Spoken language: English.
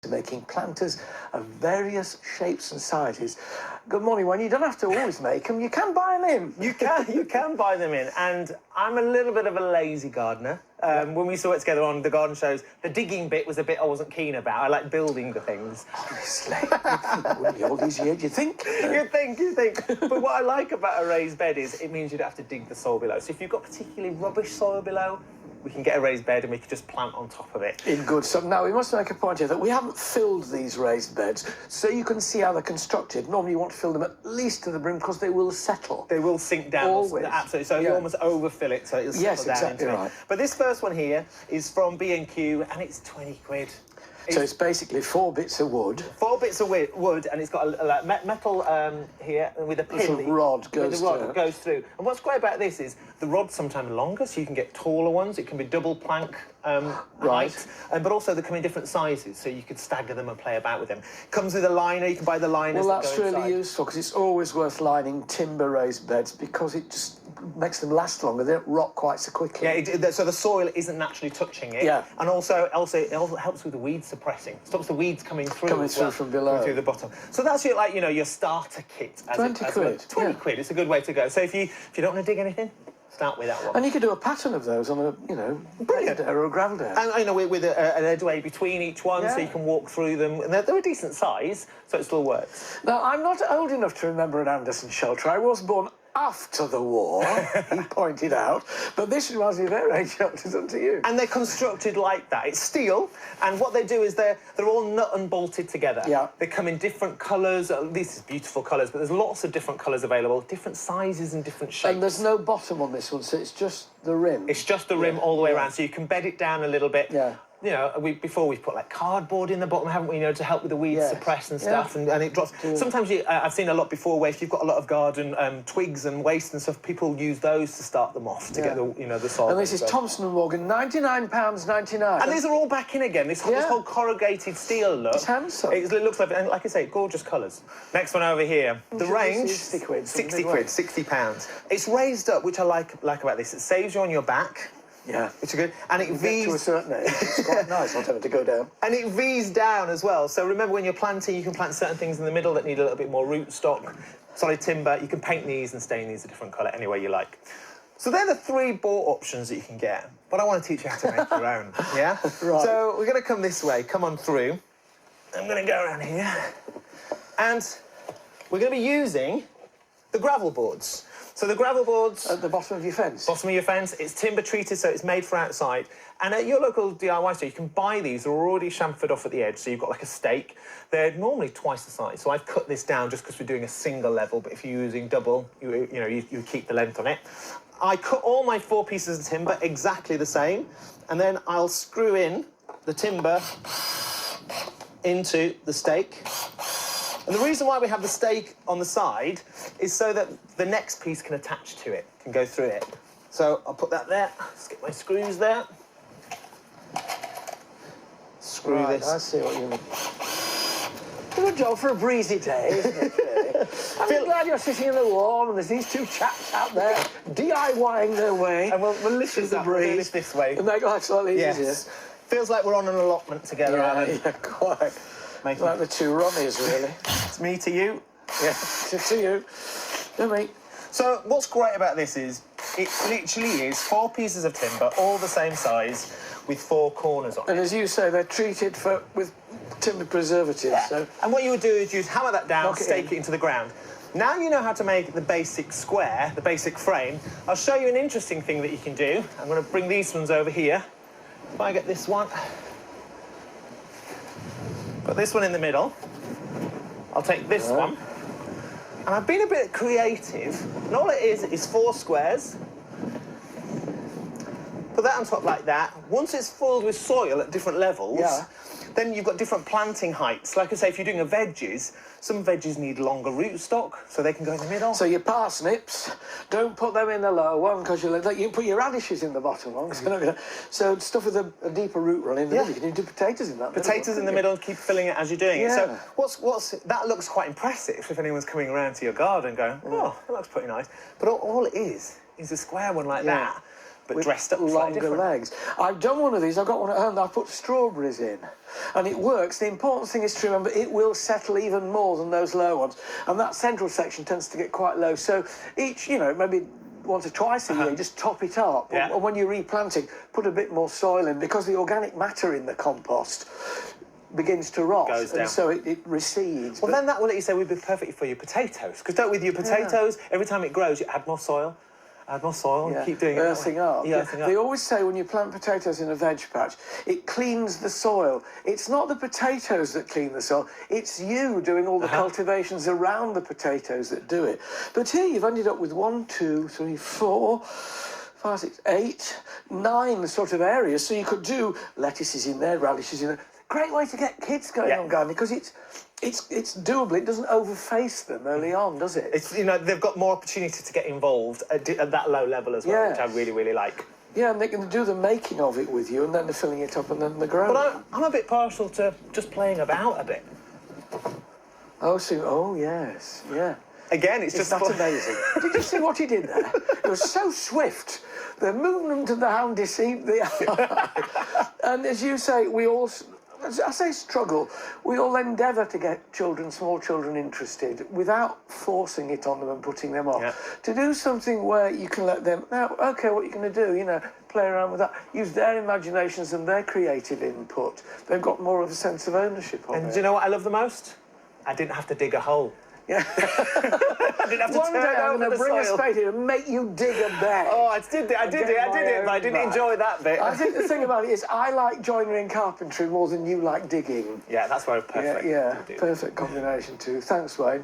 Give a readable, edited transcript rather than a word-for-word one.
making planters of various shapes and sizes. Good morning, Wayne. You don't have to always make them. You can buy them in. You can buy them in. And I'm a little bit of a lazy gardener. When we saw it together on the garden shows, the digging bit was a bit I wasn't keen about. I like building the things. Honestly, wouldn't be all these years, you think? You think. But what I like about a raised bed is it means you don't have to dig the soil below. So if you've got particularly rubbish soil below, we can get a raised bed and we can just plant on top of it. In good stuff. Now, we must make a point here that we haven't filled these raised beds, so you can see how they're constructed. Normally, you want to fill them at least to the brim because they will settle. They will sink down. Always. Absolutely. So you almost overfill it so it'll settle down exactly into right. it. But this first one here is from B&Q and it's 20 quid. So it's basically 4 bits of wood. 4 bits of wood, and it's got a metal here with a pin. The rod goes through. And what's great about this is the rod's sometimes longer, so you can get taller ones. It can be double plank height, but also they come in different sizes, so you could stagger them and play about with them. Comes with a liner. You can buy the liners. Well, that's really useful because it's always worth lining timber raised beds because it just makes them last longer. They don't rot quite so quickly. Yeah, so the soil isn't naturally touching it. Yeah. And also it also helps with the weed suppressing. Stops the weeds coming through from below. Coming through the bottom. So that's your, like, your starter kit. 20 quid. 20 quid. It's a good way to go. So if you don't want to dig anything, start with that one. And you could do a pattern of those on a, brilliant or a gravel dare. And with an edgeway between each one, so you can walk through them. And they're a decent size, so it still works. Now, I'm not old enough to remember an Anderson shelter. I was born after the war, he pointed out, but this reminds me of their age shelters, doesn't it, to you? And they're constructed like that. It's steel, and what they do is they're all nut and bolted together. Yeah. They come in different colours. These are beautiful colours, but there's lots of different colours available, different sizes and different shapes. And there's no bottom on this one, so it's just the rim. It's just the rim all the way around, so you can bed it down a little bit. Yeah. Before we've put like cardboard in the bottom, haven't we? To help with the weeds suppress and stuff, and it drops. Sometimes I've seen a lot before where if you've got a lot of garden twigs and waste and stuff, people use those to start them off to get the soil. And this is Thompson and Morgan, £99.99. And these are all back in again. This whole corrugated steel look. It's handsome. It looks like, and like I say, gorgeous colours. Next one over here. The range, 60 quid. 60 quid, £60. It's raised up, which I like about this. It saves you on your back. Yeah. Which is good. And it V's... to a certain age, it's quite nice, not having to go down. And it V's down as well. So remember, when you're planting, you can plant certain things in the middle that need a little bit more root stock. Solid timber, you can paint these and stain these a different colour any way you like. So they're the 3 bought options that you can get. But I want to teach you how to make your own, yeah? Right. So we're going to come this way, come on through. I'm going to go around here. And we're going to be using the gravel boards. So the gravel boards... At the bottom of your fence? Bottom of your fence. It's timber treated, so it's made for outside. And at your local DIY store, you can buy these. They're already chamfered off at the edge, so you've got like a stake. They're normally twice the size, so I've cut this down just because we're doing a single level, but if you're using double, you keep the length on it. I cut all my 4 pieces of timber exactly the same, and then I'll screw in the timber into the stake. And the reason why we have the stake on the side is so that the next piece can attach to it, can go through it. So I'll put that there, let's get my screws there. Screw this. I see what you mean. Good job for a breezy day, isn't it, really? I'm glad you're sitting in the warm and there's these 2 chaps out there DIYing their way. And we'll lift this up, we'll do this way. And make life slightly easier. Feels like we're on an allotment together, Alan. Yeah, quite. Like the 2 Ronnies, really. It's me to you. Yeah, to you. To me. So what's great about this is it literally is 4 pieces of timber, all the same size, with 4 corners on it. And as you say, they're treated with timber preservatives. Yeah. So. And what you would do is you'd hammer that down, stake it into the ground. Now you know how to make the basic square, the basic frame. I'll show you an interesting thing that you can do. I'm going to bring these ones over here. If I get this one, put this one in the middle. I'll take this one. And I've been a bit creative. And all it is 4 squares. Put that on top like that. Once it's filled with soil at different levels, then you've got different planting heights. Like I say, if you're doing a veggies, some veggies need longer rootstock, so they can go in the middle. So your parsnips, don't put them in the lower one, because you can put your radishes in the bottom one. So stuff with a deeper root run in the middle. You can do potatoes in that. Potatoes in the middle, keep filling it as you're doing it. So that looks quite impressive if anyone's coming around to your garden going, oh, that looks pretty nice. But all it is a square one like that. but with dressed up slightly longer different. legs. I've done one of these. I've got one at home that I put strawberries in, and it works. The important thing is to remember it will settle even more than those low ones, and that central section tends to get quite low. So each, you know, maybe once or twice a year, just top it up. Yeah. And when you're replanting, put a bit more soil in, because the organic matter in the compost begins to rot, Goes down. and so it recedes. Well, then that will let you say would be perfect for your potatoes. Because don't with your potatoes, every time it grows, you add more soil, and keep doing it. Earthing up. Yeah, earthing up. They always say when you plant potatoes in a veg patch, it cleans the soil. It's not the potatoes that clean the soil, it's you doing all the cultivations around the potatoes that do it. But here you've ended up with 1, 2, 3, 4, 5, 6, 8, 9 sort of areas. So you could do lettuces in there, radishes in there. Great way to get kids going on gardening, because it's doable. It doesn't overface them early on, does it? It's, you know, they've got more opportunity to get involved at that low level as well, which I really, really like. Yeah, and they can do the making of it with you, and then they're filling it up, and then they're growing. But I'm a bit partial to just playing about a bit. Oh, yes, yeah. Again, it's just... That's amazing. Did you see what he did there? It was so swift. The movement of the hand deceived the eye. And as you say, we all... I say struggle. We all endeavour to get small children interested without forcing it on them and putting them off. Yeah. To do something where you can let them, now, OK, what are you going to do? You know, play around with that. Use their imaginations and their creative input. They've got more of a sense of ownership of it. And do you know what I love the most? I didn't have to dig a hole. Yeah. I didn't have to One turn day I'm over going to the bring soil. a spade in and make you dig a bed. Oh, I did it, but I didn't enjoy that bit. I think the thing about it is I like joinery and carpentry more than you like digging. Yeah, that's where perfect. Yeah, perfect combination too. Thanks, Wayne.